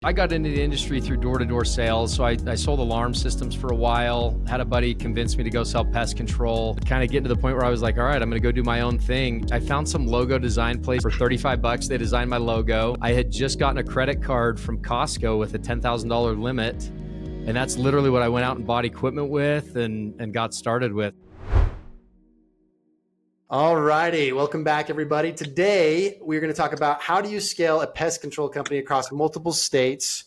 I got into the industry through door-to-door sales. So I sold alarm systems for a while, had a buddy convince me to go sell pest control, kind of getting to the point where I was like, all right, I'm going to go do my own thing. I found some logo design place for 35 bucks. They designed my logo. I had just gotten a credit card from Costco with a $10,000 limit. And that's literally what I went out and bought equipment with and got started with. All righty. Welcome back, everybody. Today, we're going to talk about how do you scale a pest control company across multiple states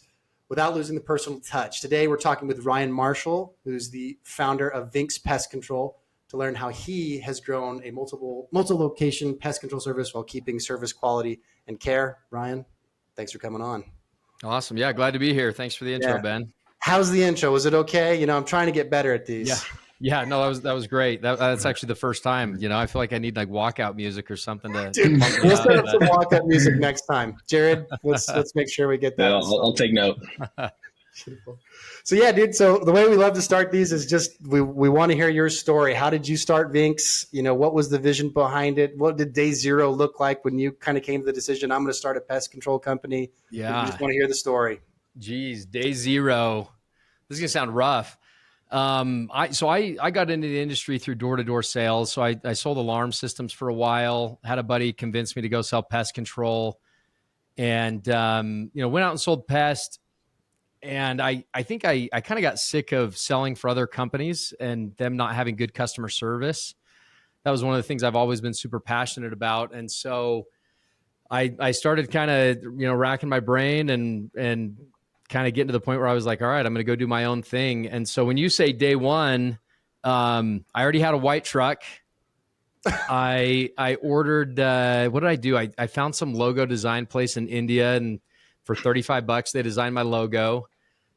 without losing the personal touch. Today, we're talking with Ryan Marshall, who's the founder of VINX Pest Control, to learn how he has grown a multi-location pest control service while keeping service quality and care. Ryan, thanks for coming on. Awesome. Yeah, glad to be here. Thanks for the intro, Ben. How's the intro? Was it okay? You know, I'm trying to get better at these. Yeah, no, that was great. That's actually the first time. You know, I feel like I need like walkout music or something to. Dude, we'll set up some walkout music next time. Jared, let's make sure we get that. Yeah, I'll take note. So yeah, dude. So the way we love to start these is just we want to hear your story. How did you start VINX? You know, what was the vision behind it? What did day zero look like when you kind of came to the decision? I'm going to start a pest control company. Yeah, we just want to hear the story. Geez, day zero. This is gonna sound rough. I got into the industry through door-to-door sales. So I sold alarm systems for a while, had a buddy convince me to go sell pest control, and went out and sold pest. And I think I kind of got sick of selling for other companies and them not having good customer service. That was one of the things I've always been super passionate about. And so I started kind of, racking my brain and kind of getting to the point where I was like, all right, I'm going to go do my own thing. And so when you say day one, I already had a white truck. I ordered, what did I do? I found some logo design place in India, and for 35 bucks, they designed my logo.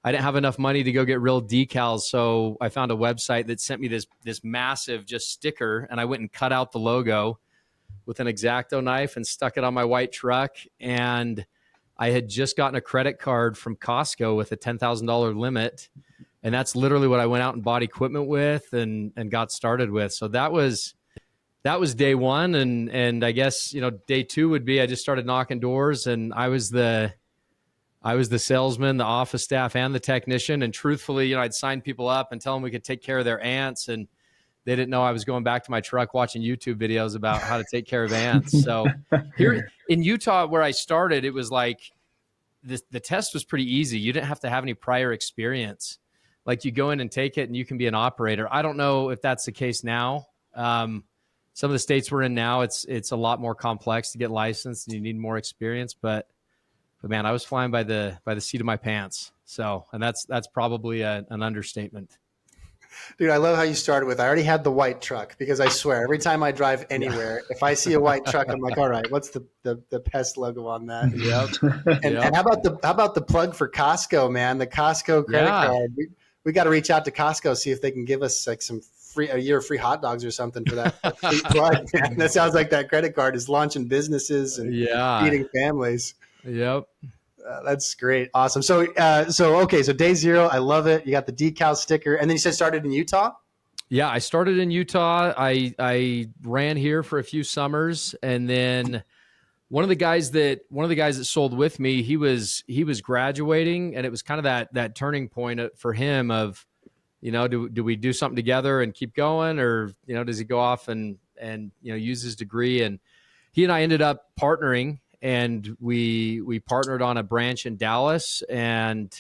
I didn't have enough money to go get real decals. So I found a website that sent me this massive just sticker, and I went and cut out the logo with an X-Acto knife and stuck it on my white truck. And I had just gotten a credit card from Costco with a $10,000 limit. And that's literally what I went out and bought equipment with and got started with. So that was day one. And I guess, day two would be, I just started knocking doors, and I was the salesman, the office staff, and the technician. And truthfully, I'd sign people up and tell them we could take care of their ants. And they didn't know I was going back to my truck watching YouTube videos about how to take care of ants. So here in Utah, where I started, it was like the test was pretty easy. You didn't have to have any prior experience. Like, you go in and take it and you can be an operator. I don't know if that's the case now. Some of the states we're in now, it's a lot more complex to get licensed and you need more experience. But man, I was flying by the seat of my pants. So, and that's probably an understatement. Dude, I love how you started with, I already had the white truck, because I swear every time I drive anywhere, if I see a white truck, I'm like, all right, what's the pest logo on that? Yep. And how about the plug for Costco, man? The Costco credit card. We got to reach out to Costco, see if they can give us like a year of free hot dogs or something for that free plug. Man. That sounds like that credit card is launching businesses and feeding families. Yep. That's great. Awesome. So day zero, I love it. You got the decal sticker, and then you said started in Utah? Yeah, I started in Utah. I ran here for a few summers, and then one of the guys that sold with me, he was graduating, and it was kind of that turning point for him of, do we do something together and keep going, or does he go off and use his degree? And he and I ended up partnering. And we partnered on a branch in Dallas. And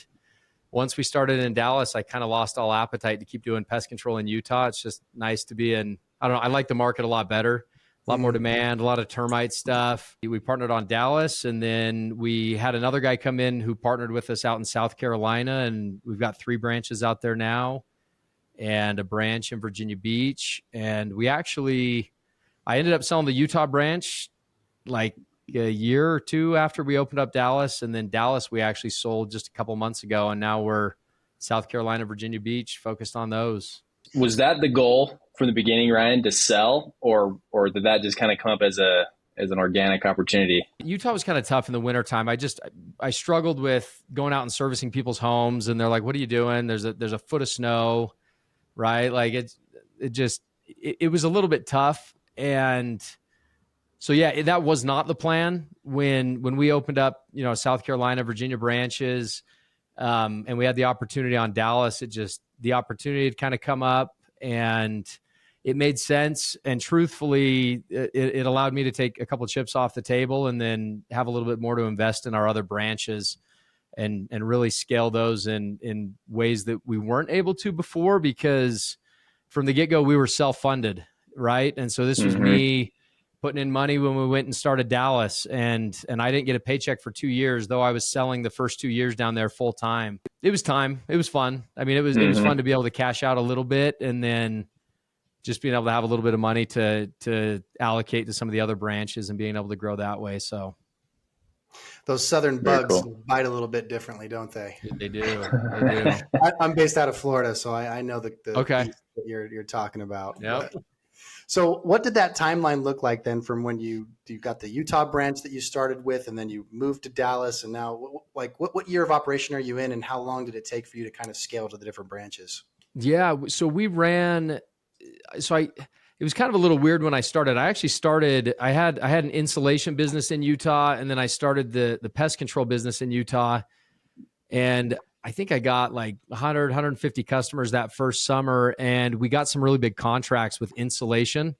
once we started in Dallas, I kind of lost all appetite to keep doing pest control in Utah. It's just nice to be in, I don't know, I like the market a lot better, a lot more demand, a lot of termite stuff. We partnered on Dallas, and then we had another guy come in who partnered with us out in South Carolina. And we've got 3 branches out there now and a branch in Virginia Beach. And I ended up selling the Utah branch like a year or two after we opened up Dallas. And then Dallas, we actually sold just a couple months ago. And now we're South Carolina, Virginia Beach, focused on those. Was that the goal from the beginning, Ryan, to sell, or did that just kind of come up as an organic opportunity? Utah was kind of tough in the wintertime. I struggled with going out and servicing people's homes, and they're like, what are you doing? There's a foot of snow, right? Like it was a little bit tough. And So yeah, that was not the plan when we opened up, South Carolina, Virginia branches, and we had the opportunity on Dallas. The opportunity had kind of come up, and it made sense. And truthfully, it allowed me to take a couple of chips off the table and then have a little bit more to invest in our other branches and really scale those in ways that we weren't able to before, because from the get-go we were self-funded, right? And so this was me putting in money when we went and started Dallas, and I didn't get a paycheck for 2 years, though I was selling the first 2 years down there full time. It was time. It was fun. I mean, it was fun to be able to cash out a little bit, and then just being able to have a little bit of money to allocate to some of the other branches and being able to grow that way. So those southern bugs bite a little bit differently, don't they? They do. They do. I'm based out of Florida, so I know the okay. beast that you're talking about. Yep. So what did that timeline look like then from when you got the Utah branch that you started with, and then you moved to Dallas, and now what year of operation are you in, and how long did it take for you to kind of scale to the different branches? Yeah. So we ran, it was kind of a little weird when I started. I had an insulation business in Utah, and then I started the pest control business in Utah. And I think I got like 100, 150 customers that first summer, and we got some really big contracts with insulation.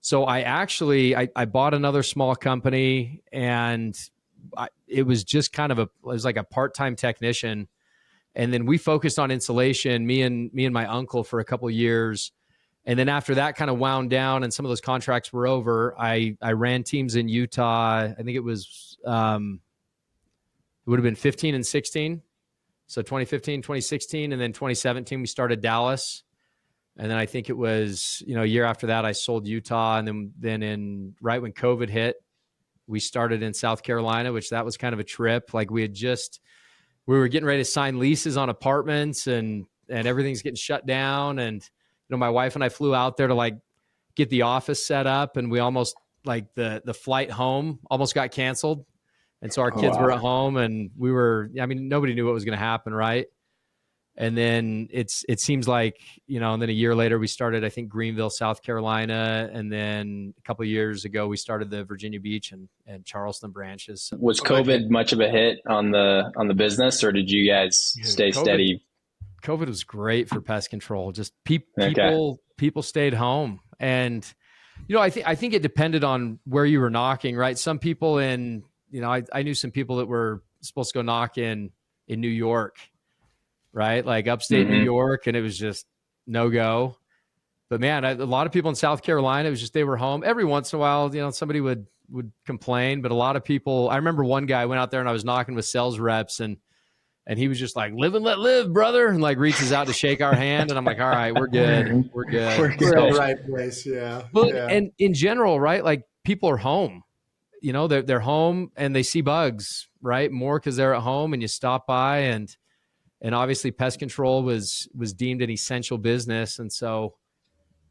So I bought another small company, and it was just kind of it was like a part-time technician. And then we focused on insulation, me and my uncle, for a couple of years. And then after that kind of wound down and some of those contracts were over, I ran teams in Utah. I think it was, it would have been 15 and 16. So 2015, 2016, and then 2017, we started Dallas. And then I think it was, a year after that, I sold Utah. And then right when COVID hit, we started in South Carolina, which that was kind of a trip. Like we were getting ready to sign leases on apartments, and everything's getting shut down. And, my wife and I flew out there to like get the office set up, and we almost like the flight home almost got canceled. And so our kids were at home, and nobody knew what was going to happen. Right. And then it seems like, and then a year later we started, I think, Greenville, South Carolina. And then a couple of years ago, we started the Virginia Beach and Charleston branches. Was COVID much of a hit on the business, or did you guys stay steady? COVID was great for pest control. Just people stayed home. And, I think it depended on where you were knocking, right? Some people I knew some people that were supposed to go knock in New York, right? Like upstate New York, and it was just no go. But man, a lot of people in South Carolina, it was just, they were home. Every once in a while, somebody would complain, but a lot of people, I remember one guy went out there and I was knocking with sales reps, and he was just like, live and let live, brother. And like reaches out to shake our hand. And I'm like, all right, we're good. We're good. We're in the right place. Yeah. But, and in general, right? Like people are home, they're home and they see bugs, right? More because they're at home, and you stop by, and obviously pest control was deemed an essential business. And so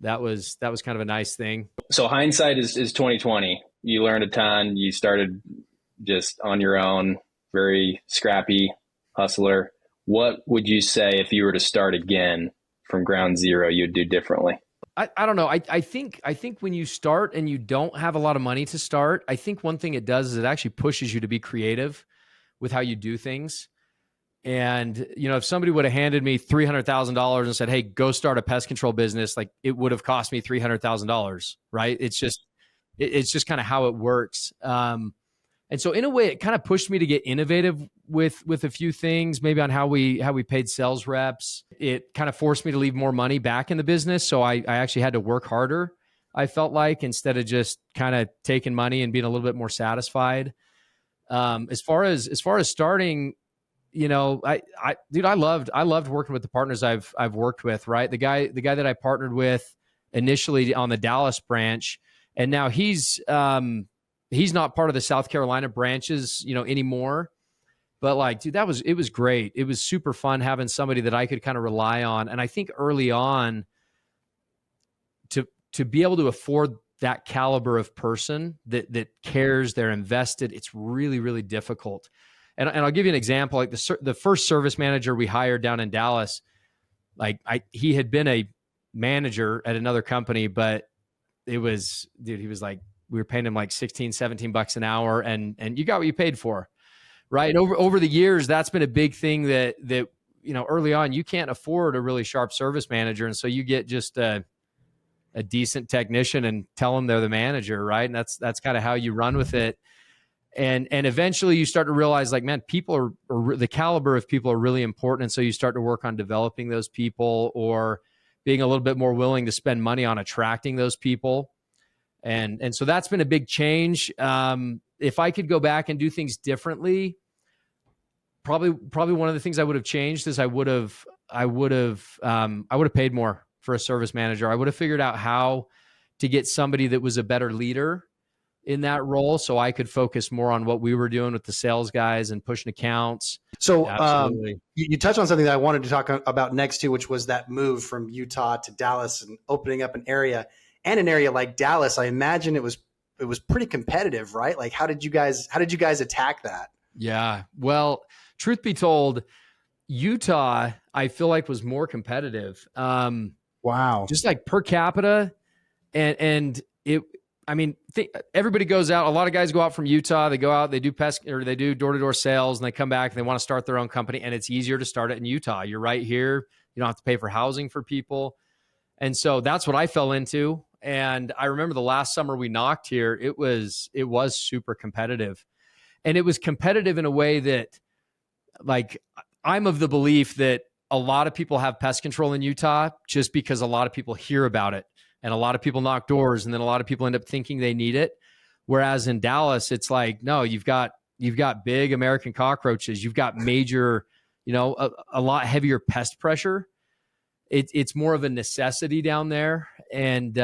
that was kind of a nice thing. So hindsight is 2020. You learned a ton. You started just on your own, very scrappy hustler. What would you say if you were to start again from ground zero, you'd do differently? I don't know. I think when you start and you don't have a lot of money to start, I think one thing it does is it actually pushes you to be creative with how you do things. And, if somebody would have handed me $300,000 and said, hey, go start a pest control business, like it would have cost me $300,000, right? It's just kind of how it works. And so in a way, it kind of pushed me to get innovative with a few things, maybe on how we paid sales reps. It kind of forced me to leave more money back in the business. So I actually had to work harder, I felt like, instead of just kind of taking money and being a little bit more satisfied. As far as starting, I loved working with the partners I've worked with, right? The guy that I partnered with initially on the Dallas branch, and now he's not part of the South Carolina branches, anymore. But like, dude, it was great. It was super fun having somebody that I could kind of rely on. And I think early on, to be able to afford that caliber of person that cares, they're invested, it's really, really difficult. And I'll give you an example. Like the first service manager we hired down in Dallas, he had been a manager at another company, but he was like we were paying him like 16, 17 bucks an hour, and you got what you paid for. Right. And over the years, that's been a big thing that, early on, you can't afford a really sharp service manager. And so you get just a decent technician and tell them they're the manager. Right. And that's kind of how you run with it. And eventually you start to realize, like, man, people are the caliber of people are really important. And so you start to work on developing those people, or being a little bit more willing to spend money on attracting those people. And so that's been a big change. If I could go back and do things differently, probably one of the things I would have changed is I would have paid more for a service manager. I would have figured out how to get somebody that was a better leader in that role, so I could focus more on what we were doing with the sales guys and pushing accounts. So Absolutely. You touched on something that I wanted to talk about next too, which was that move from Utah to Dallas and opening up an area like Dallas. I imagine it was pretty competitive, right? Like, how did you guys attack that? Yeah. Well, truth be told, Utah, I feel like, was more competitive. Wow. Just like per capita, and it. I mean, everybody goes out. A lot of guys go out from Utah. They go out, they do they do door-to-door sales, and they come back and they want to start their own company. And it's easier to start it in Utah. You're right here. You don't have to pay for housing for people. And so that's what I fell into. And I remember the last summer we knocked here, it was super competitive. And it was competitive in a way that, like, I'm of the belief that a lot of people have pest control in Utah just because a lot of people hear about it. And a lot of people knock doors, and then a lot of people end up thinking they need it. Whereas in Dallas, it's like, no, you've got big American cockroaches. You've got major, a lot heavier pest pressure. It's more of a necessity down there. And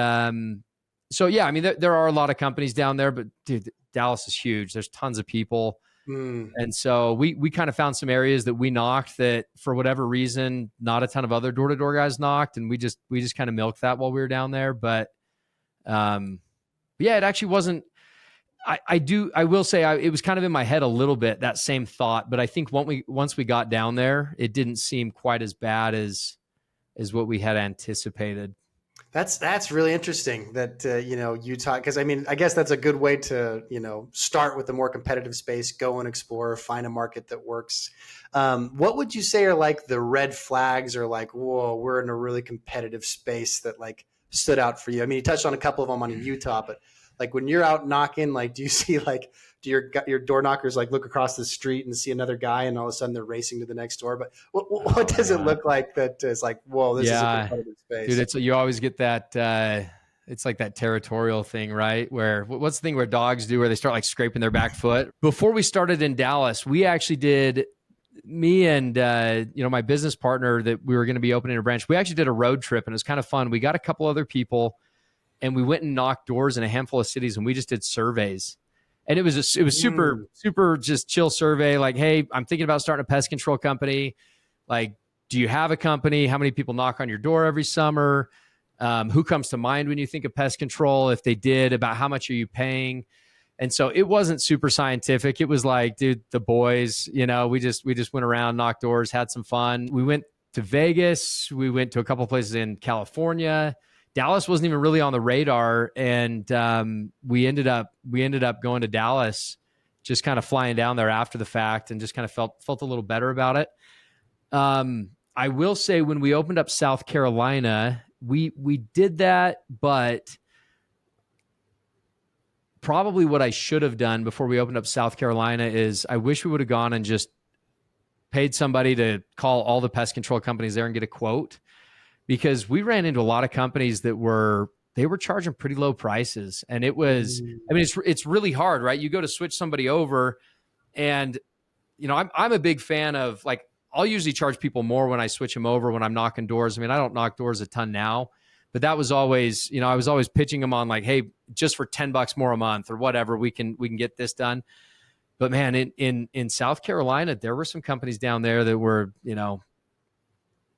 so, yeah, I mean, there are a lot of companies down there, but dude, Dallas is huge. There's tons of people. And so we kind of found some areas that we knocked that, for whatever reason, not a ton of other door-to-door guys knocked. And we just kind of milked that while we were down there. But yeah, it actually wasn't, I will say it was kind of in my head a little bit, that same thought. But I think once we got down there, it didn't seem quite as bad as what we had anticipated. That's really interesting that, Utah, because I mean, I guess that's a good way to, start with a more competitive space, go and explore, find a market that works. What would you say are like the red flags, or like, whoa, we're in a really competitive space that like stood out for you? I mean, you touched on a couple of them on Utah, but like when you're out knocking, like, do you see do your door knockers like look across the street and see another guy and all of a sudden they're racing to the next door? But what does it look like that is like, whoa, this is a competitive space? Dude, you always get that, it's like that territorial thing, right? Where, what's the thing where dogs do, where they start like scraping their back foot? Before we started in Dallas, we actually did, me and, my business partner that we were going to be opening a branch, we actually did a road trip, and it was kind of fun. We got a couple other people, and we went and knocked doors in a handful of cities, and we just did surveys. And it was super just chill survey. Like, hey, I'm thinking about starting a pest control company. Like, do you have a company? How many people knock on your door every summer? Who comes to mind when you think of pest control? If they did, about how much are you paying? And so it wasn't super scientific. It was like, dude, the boys, we just went around, knocked doors, had some fun. We went to Vegas. We went to a couple of places in California. Dallas wasn't even really on the radar, and we ended up going to Dallas, just kind of flying down there after the fact, and just kind of felt a little better about it. I will say, when we opened up South Carolina, we did that, but probably what I should have done before we opened up South Carolina is, I wish we would have gone and just paid somebody to call all the pest control companies there and get a quote. Because we ran into a lot of companies that were charging pretty low prices. And it was, I mean, it's really hard, right? You go to switch somebody over, and, I'm a big fan of, like, I'll usually charge people more when I switch them over, when I'm knocking doors. I mean, I don't knock doors a ton now, but that was always, I was always pitching them on, like, hey, just for $10 more a month or whatever, we can get this done. But man, in South Carolina, there were some companies down there that were,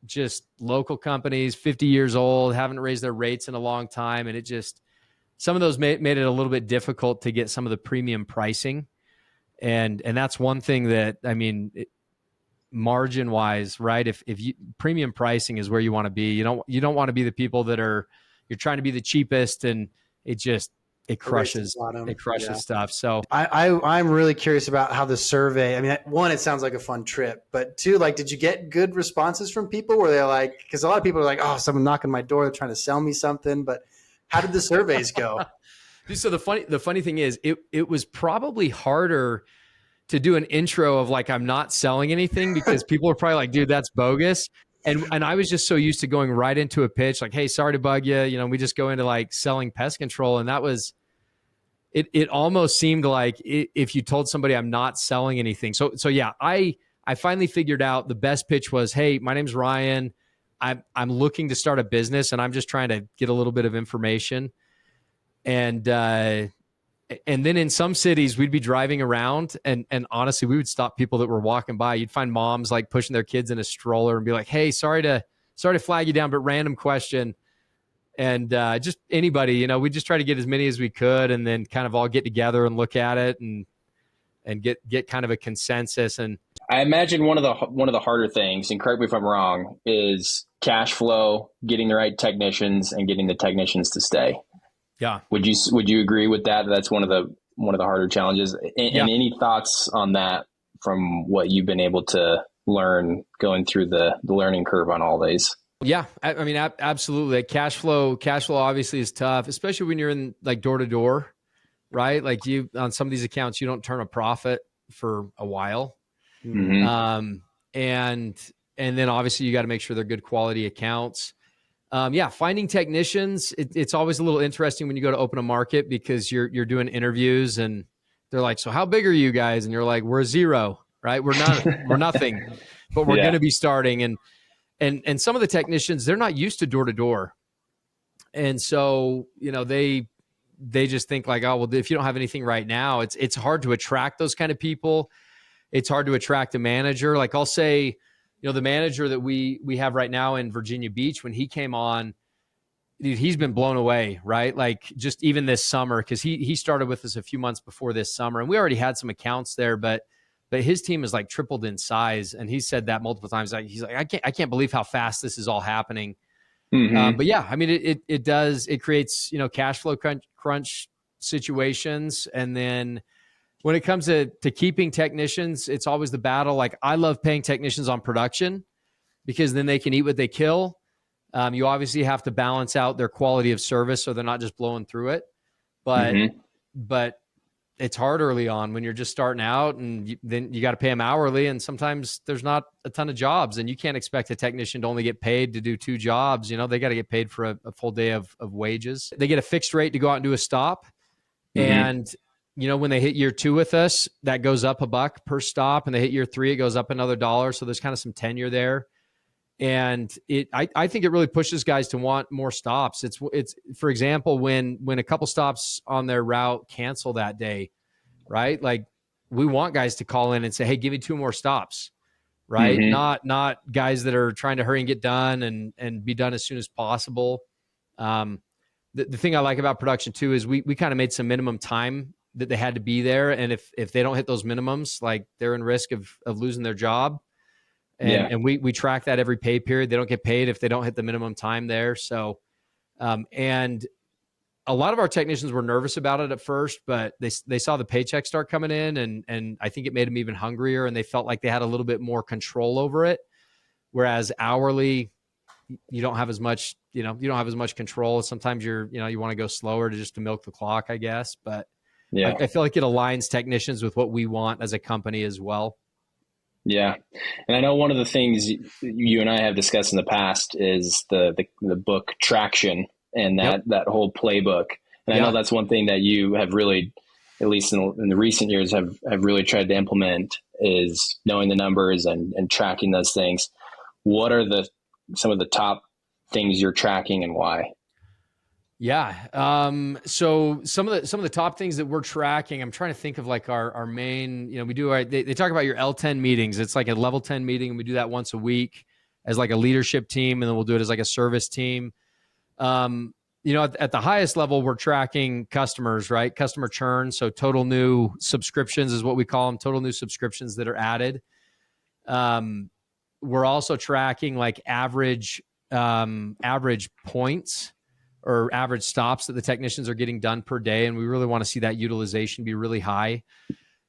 just local companies, 50 years old, haven't raised their rates in a long time. And it just, some of those made it a little bit difficult to get some of the premium pricing. And that's one thing that, I mean, margin wise, right? If you, premium pricing is where you want to be. You don't want to be the people that you're trying to be the cheapest, and it just, it A race to the crushes, bottom. it crushes Yeah. stuff. So I'm really curious about how the survey, I mean, one, it sounds like a fun trip, but two, like, did you get good responses from people where they're like, because a lot of people are like, oh, someone knocking my door, they're trying to sell me something, but how did the surveys go? so the funny thing is it was probably harder to do an intro of like, I'm not selling anything, because people are probably like, dude, that's bogus. And I was just so used to going right into a pitch, like, hey, sorry to bug you. You know, we just go into like selling pest control. And that was, it almost seemed like if you told somebody I'm not selling anything. So yeah, I finally figured out the best pitch was, hey, my name's Ryan. I'm looking to start a business and I'm just trying to get a little bit of information. And then in some cities we'd be driving around and honestly, we would stop people that were walking by. You'd find moms like pushing their kids in a stroller and be like, hey, sorry to flag you down, but random question. And just anybody, you know, we just try to get as many as we could and then kind of all get together and look at it and get kind of a consensus. And I imagine one of the harder things, and correct me if I'm wrong, is cash flow, getting the right technicians, and getting the technicians to stay. yeah. Would you agree with that? That's one of the harder challenges. And any thoughts on that from what you've been able to learn going through the learning curve on all these? Yeah, I mean, absolutely. Cash flow obviously is tough, especially when you're in like door to door, right? Like you on some of these accounts, you don't turn a profit for a while, Mm-hmm. and then obviously you got to make sure they're good quality accounts. Yeah, finding technicians, it's always a little interesting when you go to open a market because you're doing interviews and they're like, so how big are you guys? And you're like, we're zero, right? We're nothing, but we're going to be starting. And some of the technicians, they're not used to door to door. And so, you know, they just think like, oh, well, if you don't have anything right now, it's hard to attract those kind of people. It's hard to attract a manager. Like I'll say, you know, the manager that we have right now in Virginia Beach, when he came on, dude, he's been blown away, right? Like just even this summer, because he started with us a few months before this summer, and we already had some accounts there, but his team is like tripled in size, and he said that multiple times. Like he's like, I can't believe how fast this is all happening. Mm-hmm. But yeah, I mean, it creates, you know, cash flow crunch situations, and then when it comes to keeping technicians, it's always the battle. Like I love paying technicians on production because then they can eat what they kill. You obviously have to balance out their quality of service so they're not just blowing through it. But it's hard early on when you're just starting out, and then you got to pay them hourly. And sometimes there's not a ton of jobs, and you can't expect a technician to only get paid to do 2 jobs. You know, they got to get paid for a full day of wages. They get a fixed rate to go out and do a stop. And, you know, when they hit year 2 with us, that goes up $1 per stop, and they hit year 3, it goes up another $1. So there's kind of some tenure there. And I think it really pushes guys to want more stops. It's for example, when a couple stops on their route cancel that day, right? Like we want guys to call in and say, hey, give me 2 more stops, right? Not guys that are trying to hurry and get done and be done as soon as possible. The thing I like about production too is we kind of made some minimum time that they had to be there. And if they don't hit those minimums, like they're in risk of losing their job. And we track that every pay period. They don't get paid if they don't hit the minimum time there. So, and a lot of our technicians were nervous about it at first, but they saw the paycheck start coming in, and I think it made them even hungrier, and they felt like they had a little bit more control over it. Whereas hourly, you don't have as much, you don't have as much control. Sometimes you want to go slower to milk the clock, I guess. But I feel like it aligns technicians with what we want as a company as well. Yeah. And I know one of the things you and I have discussed in the past is the book Traction and that whole playbook. And I know that's one thing that you have really, at least in the recent years, have really tried to implement is knowing the numbers and tracking those things. What are some of the top things you're tracking and why? Yeah. So some of the top things that we're tracking, I'm trying to think of like our main, we do they talk about your L10 meetings. It's like a level 10 meeting, and we do that once a week as like a leadership team, and then we'll do it as like a service team. At the highest level, we're tracking customers, right? Customer churn. So total new subscriptions is what we call them, total new subscriptions that are added. We're also tracking like average points or average stops that the technicians are getting done per day. And we really want to see that utilization be really high.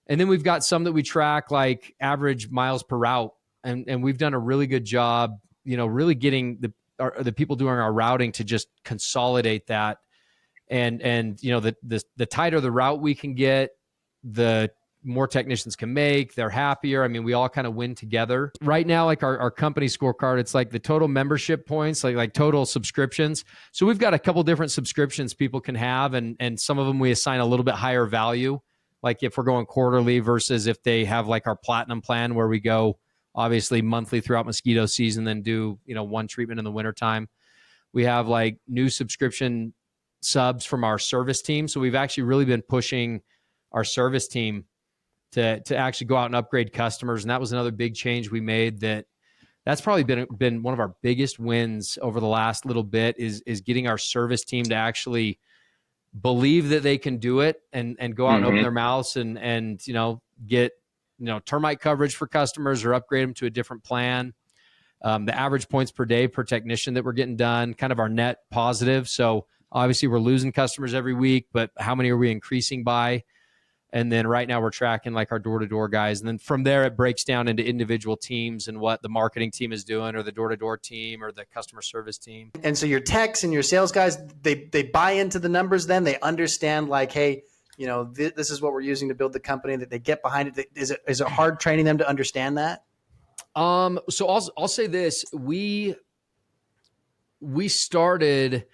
And then we've got some that we track, like average miles per route. And we've done a really good job, really getting the people doing our routing to just consolidate that. And the tighter the route we can get, the more technicians can make, they're happier. I mean, we all kind of win together. Right now, like our company scorecard, it's like the total membership points, like total subscriptions. So we've got a couple different subscriptions people can have, and some of them we assign a little bit higher value. Like if we're going quarterly versus if they have like our platinum plan where we go obviously monthly throughout mosquito season, then do, one treatment in the wintertime. We have like new subscription subs from our service team. So we've actually really been pushing our service team to actually go out and upgrade customers. And that was another big change we made. That's probably been one of our biggest wins over the last little bit is getting our service team to actually believe that they can do it and go out and open their mouths and get termite coverage for customers or upgrade them to a different plan. The average points per day per technician that we're getting done, kind of our net positive. So obviously we're losing customers every week, but how many are we increasing by? And then right now we're tracking like our door-to-door guys. And then from there, it breaks down into individual teams and what the marketing team is doing, or the door-to-door team, or the customer service team. And so your techs and your sales guys, they buy into the numbers then? They understand like, hey, this is what we're using to build the company, that they get behind it. Is it hard training them to understand that? So I'll say this. We started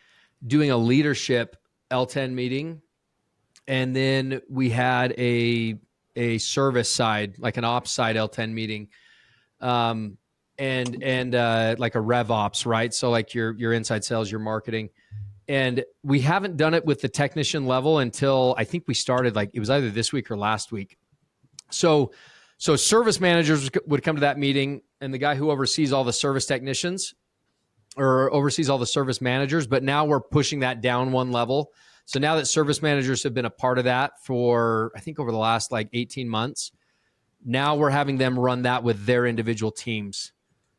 doing a leadership L10 meeting. And then we had a service side, like an ops side L10 meeting, and like a rev ops, right? So like your inside sales, your marketing. And we haven't done it with the technician level until I think we started, like it was either this week or last week. So service managers would come to that meeting, and the guy who oversees all the service technicians or oversees all the service managers. But now we're pushing that down one level. So now that service managers have been a part of that for, I think over the last like 18 months, now we're having them run that with their individual teams,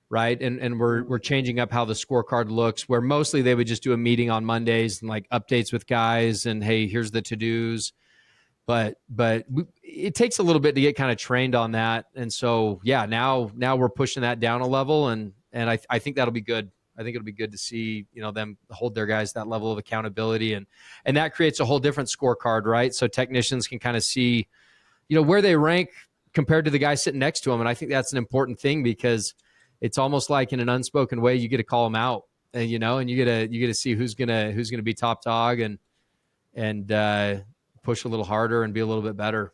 right? And we're changing up how the scorecard looks, where mostly they would just do a meeting on Mondays and like updates with guys and, hey, here's the to-dos. But it takes a little bit to get kind of trained on that. And so, yeah, now we're pushing that down a level, and I think that'll be good. I think it'll be good to see, them hold their guys that level of accountability, and that creates a whole different scorecard, right? So technicians can kind of see, where they rank compared to the guy sitting next to them. And I think that's an important thing, because it's almost like in an unspoken way, you get to call them out, and you get to see who's gonna be top dog and push a little harder and be a little bit better.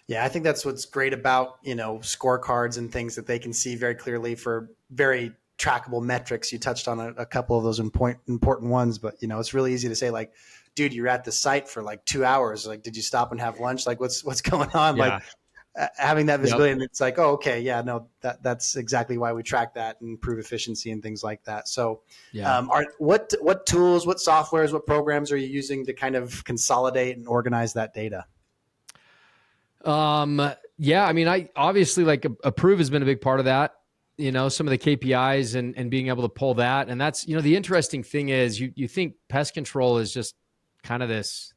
Yeah, I think that's what's great about, scorecards and things that they can see very clearly for very trackable metrics. You touched on a couple of those important ones, but it's really easy to say like, dude, you're at the site for like 2 hours. Like, did you stop and have lunch? Like what's going on? Yeah. Like having that visibility, and it's like, oh, okay. Yeah, no, that's exactly why we track that and improve efficiency and things like that. So yeah. What tools, what softwares, what programs are you using to kind of consolidate and organize that data? Yeah, I mean, I obviously like Approve has been a big part of that. Some of the KPIs and being able to pull that. And that's, the interesting thing is you think pest control is just kind of this,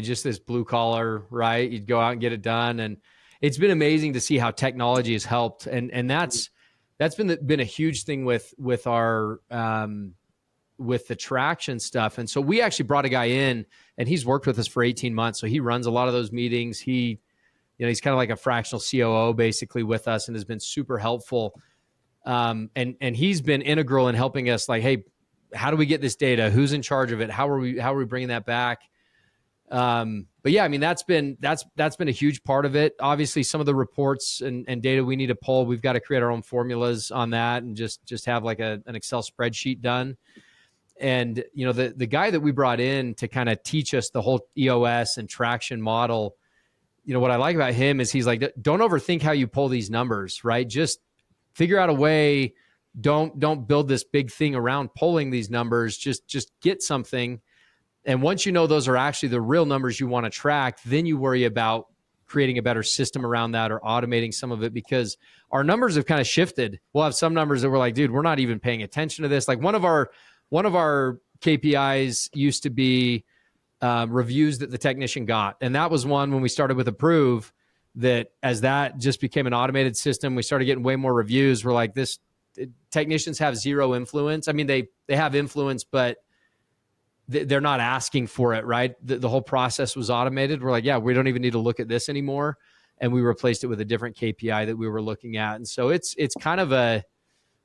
just this blue collar, right? You'd go out and get it done. And it's been amazing to see how technology has helped. And that's been a huge thing with our, with the traction stuff. And so we actually brought a guy in, and he's worked with us for 18 months. So he runs a lot of those meetings. He's kind of like a fractional COO basically with us, and has been super helpful. And he's been integral in helping us, like, hey, how do we get this data? Who's in charge of it? How are we bringing that back? But yeah, that's been a huge part of it. Obviously, some of the reports and data we need to pull, we've got to create our own formulas on that, and just have like an Excel spreadsheet done. And the guy that we brought in to kind of teach us the whole EOS and traction model, what I like about him is he's like, don't overthink how you pull these numbers, right? Just figure out a way. Don't build this big thing around pulling these numbers. Just get something. And once you know those are actually the real numbers you want to track, then you worry about creating a better system around that or automating some of it, because our numbers have kind of shifted. We'll have some numbers that we're like, dude, we're not even paying attention to this. Like one of our one of our KPIs used to be reviews that the technician got. And that was one when we started with Approve, that as that just became an automated system, we started getting way more reviews. We're like, this technicians have zero influence. I mean, they have influence, but they're not asking for it, right? The whole process was automated. We're like, yeah, we don't even need to look at this anymore. And we replaced it with a different KPI that we were looking at. And so it's kind of a,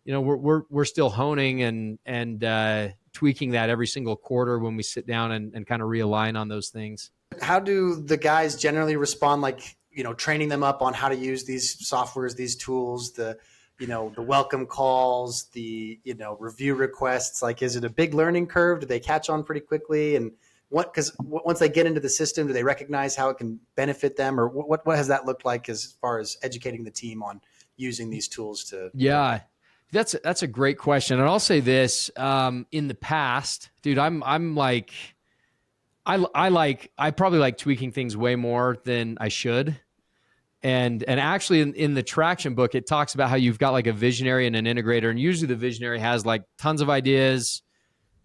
we're still honing and tweaking that every single quarter when we sit down and kind of realign on those things. How do the guys generally respond? Like, training them up on how to use these softwares, these tools, the welcome calls, the, review requests. Like, is it a big learning curve? Do they catch on pretty quickly? And because once they get into the system, do they recognize how it can benefit them? Or what has that looked like as far as educating the team on using these tools to? Yeah, that's a great question. And I'll say this, in the past, dude, I'm like, I probably like tweaking things way more than I should. And actually in the traction book, it talks about how you've got like a visionary and an integrator. And usually the visionary has like tons of ideas,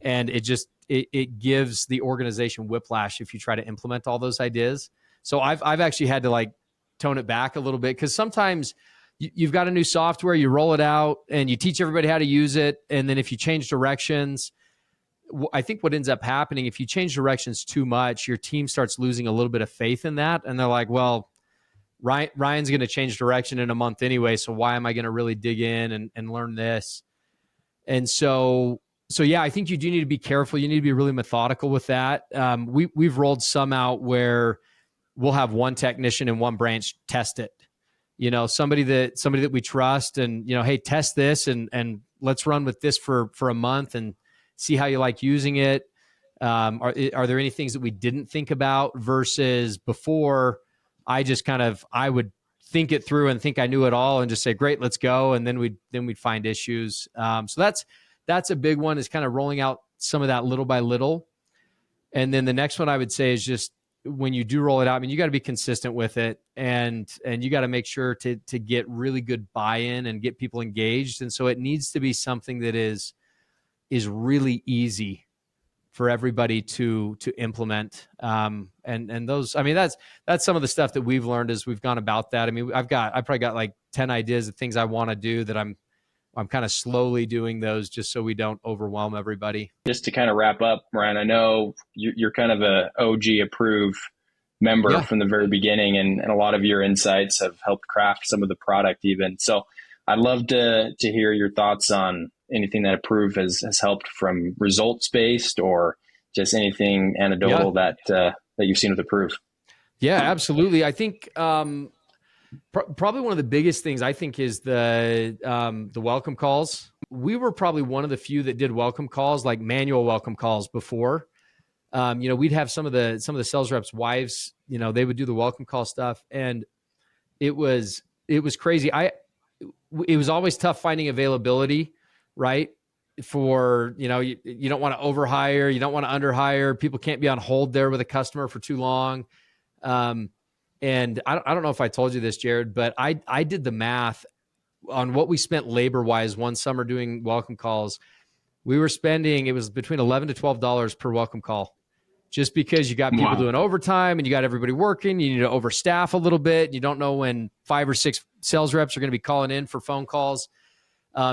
and it gives the organization whiplash if you try to implement all those ideas. So I've actually had to like tone it back a little bit, because sometimes you've got a new software, you roll it out and you teach everybody how to use it. And then if you change directions, I think what ends up happening, if you change directions too much, your team starts losing a little bit of faith in that. And they're like, well, Ryan's going to change direction in a month anyway, so why am I going to really dig in and learn this? And so yeah, I think you do need to be careful. You need to be really methodical with that. We've rolled some out where we'll have one technician in one branch test it. Somebody that we trust, and hey, test this and let's run with this for a month and see how you like using it. Are there any things that we didn't think about versus before? I would think it through and think I knew it all and just say, great, let's go. And then we'd find issues. So that's a big one, is kind of rolling out some of that little by little. And then the next one I would say is just, when you do roll it out, I mean, you got to be consistent with it, and you got to make sure to get really good buy-in and get people engaged. And so it needs to be something that is really easy for everybody to implement. And those, I mean, that's some of the stuff that we've learned as we've gone about that. I mean, I probably got like 10 ideas of things I want to do that I'm kind of slowly doing those, just so we don't overwhelm everybody. Just to kind of wrap up, Ryan, I know you're kind of a OG approved member from the very beginning, and a lot of your insights have helped craft some of the product even. So I'd love to hear your thoughts on anything that Approve has helped, from results based or just anything anecdotal that you've seen with Approve. Yeah, absolutely. I think probably one of the biggest things I think is the welcome calls. We were probably one of the few that did welcome calls, like manual welcome calls before. We'd have some of the sales reps' wives, they would do the welcome call stuff, and it was crazy. It was always tough finding availability, right? For, you don't want to overhire, you don't want to underhire. People can't be on hold there with a customer for too long. And I don't know if I told you this, Jared, but I did the math on what we spent labor-wise one summer doing welcome calls. We were spending, it was between $11 to $12 per welcome call, just because you got people doing overtime and you got everybody working. You need to overstaff a little bit. You don't know when 5 or 6 sales reps are going to be calling in for phone calls.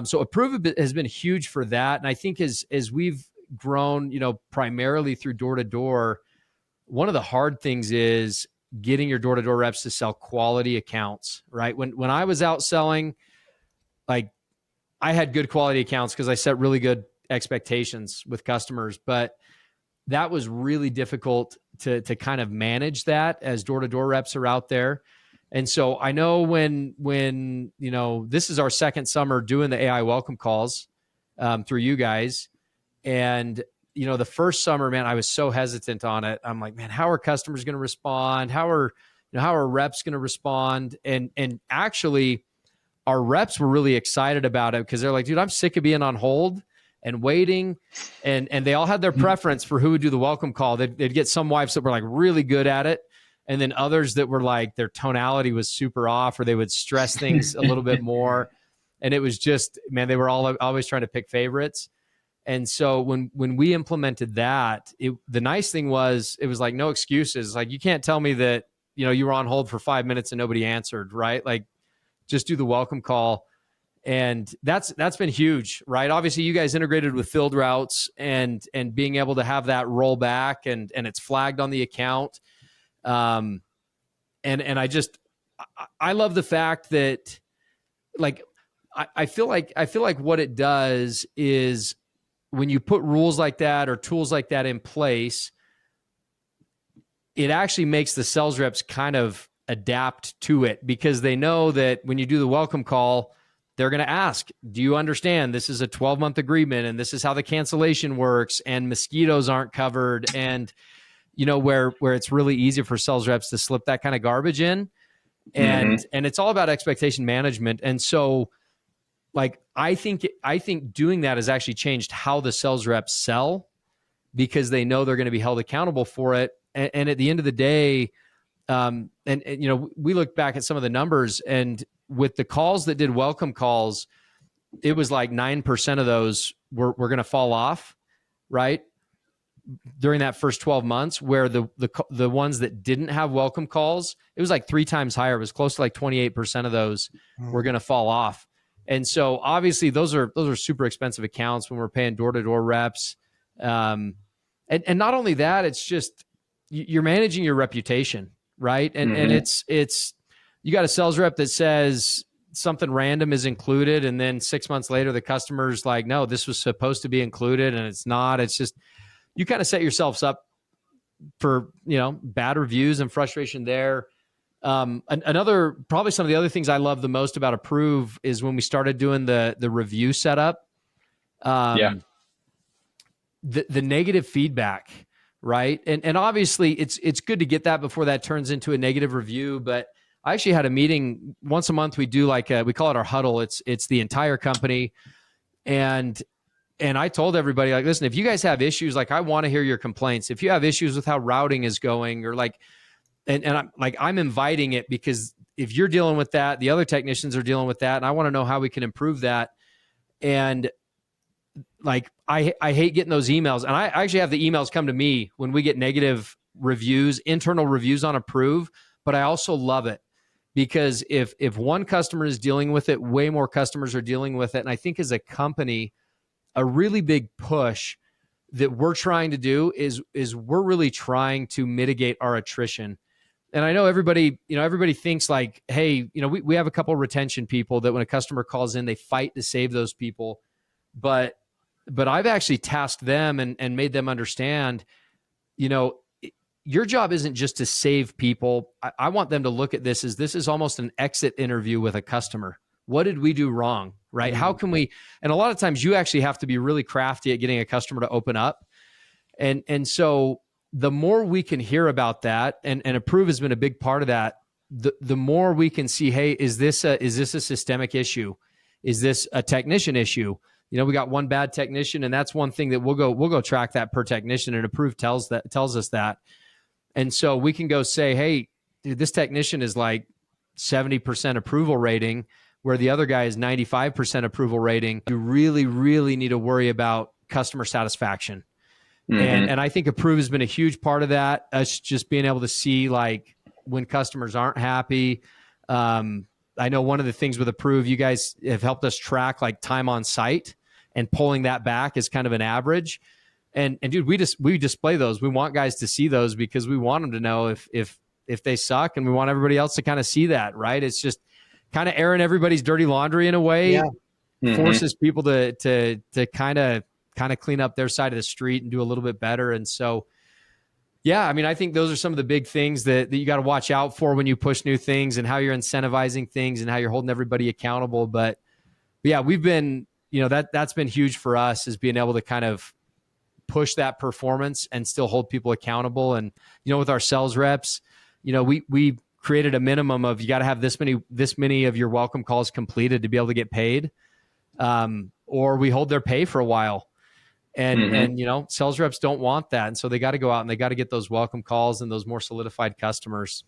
So Approve has been huge for that. And I think as we've grown, primarily through door-to-door, one of the hard things is getting your door-to-door reps to sell quality accounts, right? When I was out selling, like, I had good quality accounts because I set really good expectations with customers, but that was really difficult to kind of manage that as door-to-door reps are out there. And so I know when this is our second summer doing the AI welcome calls through you guys, and the first summer, man, I was so hesitant on it. I'm like, man, how are customers going to respond? How are reps going to respond? And actually, our reps were really excited about it, because they're like, dude, I'm sick of being on hold and waiting. And they all had their preference for who would do the welcome call. They'd get some wives that were like really good at it, and then others that were like, their tonality was super off, or they would stress things a little bit more. And it was just, man, they were all always trying to pick favorites. And so when we implemented that, the nice thing was it was like no excuses. Like you can't tell me that, you were on hold for 5 minutes and nobody answered, right? Like just do the welcome call. And that's been huge, right? Obviously you guys integrated with field routes and being able to have that roll back and it's flagged on the account. And I love the fact that like, I feel like what it does is when you put rules like that or tools like that in place, it actually makes the sales reps kind of adapt to it because they know that when you do the welcome call, they're going to ask, do you understand this is a 12-month agreement and this is how the cancellation works and mosquitoes aren't covered and, where it's really easy for sales reps to slip that kind of garbage in. And it's all about expectation management. And so like, I think doing that has actually changed how the sales reps sell because they know they're going to be held accountable for it. And at the end of the day, we look back at some of the numbers and with the calls that did welcome calls, it was like 9% of those were going to fall off, right? During that first 12 months, where the ones that didn't have welcome calls, it was like 3 times higher. It was close to like 28% of those were going to fall off. And so obviously those are super expensive accounts when we're paying door-to-door reps. And not only that, it's just you're managing your reputation, right? And it's you got a sales rep that says something random is included, and then 6 months later the customer's like, no, this was supposed to be included, and it's not. It's just you kind of set yourselves up for bad reviews and frustration there. Another, probably some of the other things I love the most about Approve is when we started doing the review setup, the negative feedback, right? And obviously it's good to get that before that turns into a negative review. But I actually had a meeting once a month. We do we call it our huddle. It's the entire company. And I told everybody, like, listen, if you guys have issues, like I want to hear your complaints. If you have issues with how routing is going or like, and I'm inviting it because if you're dealing with that, the other technicians are dealing with that. And I want to know how we can improve that. And like, I hate getting those emails. And I actually have the emails come to me when we get negative reviews, internal reviews on Approve, but I also love it because if one customer is dealing with it, way more customers are dealing with it. And I think as a company, a really big push that we're trying to do is we're really trying to mitigate our attrition. And I know everybody thinks like, hey, we have a couple of retention people that when a customer calls in, they fight to save those people. But I've actually tasked them and made them understand, your job isn't just to save people. I want them to look at this is almost an exit interview with a customer. What did we do wrong, right? How can we, and a lot of times you actually have to be really crafty at getting a customer to open up. And so the more we can hear about that, and Approve has been a big part of that, the more we can see, hey, is this a systemic issue? Is this a technician issue? We got one bad technician, and that's one thing that we'll go track that per technician, and Approve tells us that. And so we can go say, hey, dude, this technician is like 70% approval rating, where the other guy is 95% approval rating. You really, really need to worry about customer satisfaction. And I think Approve has been a huge part of that. Us just being able to see like when customers aren't happy. I know one of the things with Approve, you guys have helped us track like time on site and pulling that back is kind of an average. And dude, we display those. We want guys to see those because we want them to know if they suck, and we want everybody else to kind of see that, right? It's just kind of airing everybody's dirty laundry in a way. Forces people to kind of clean up their side of the street and do a little bit better. And so, yeah, I mean, I think those are some of the big things that you got to watch out for when you push new things and how you're incentivizing things and how you're holding everybody accountable. But yeah, we've been, that's been huge for us, is being able to kind of push that performance and still hold people accountable. And, with our sales reps, we created a minimum of, you got to have this many of your welcome calls completed to be able to get paid. Or we hold their pay for a while. And sales reps don't want that. And so they got to go out and they got to get those welcome calls and those more solidified customers.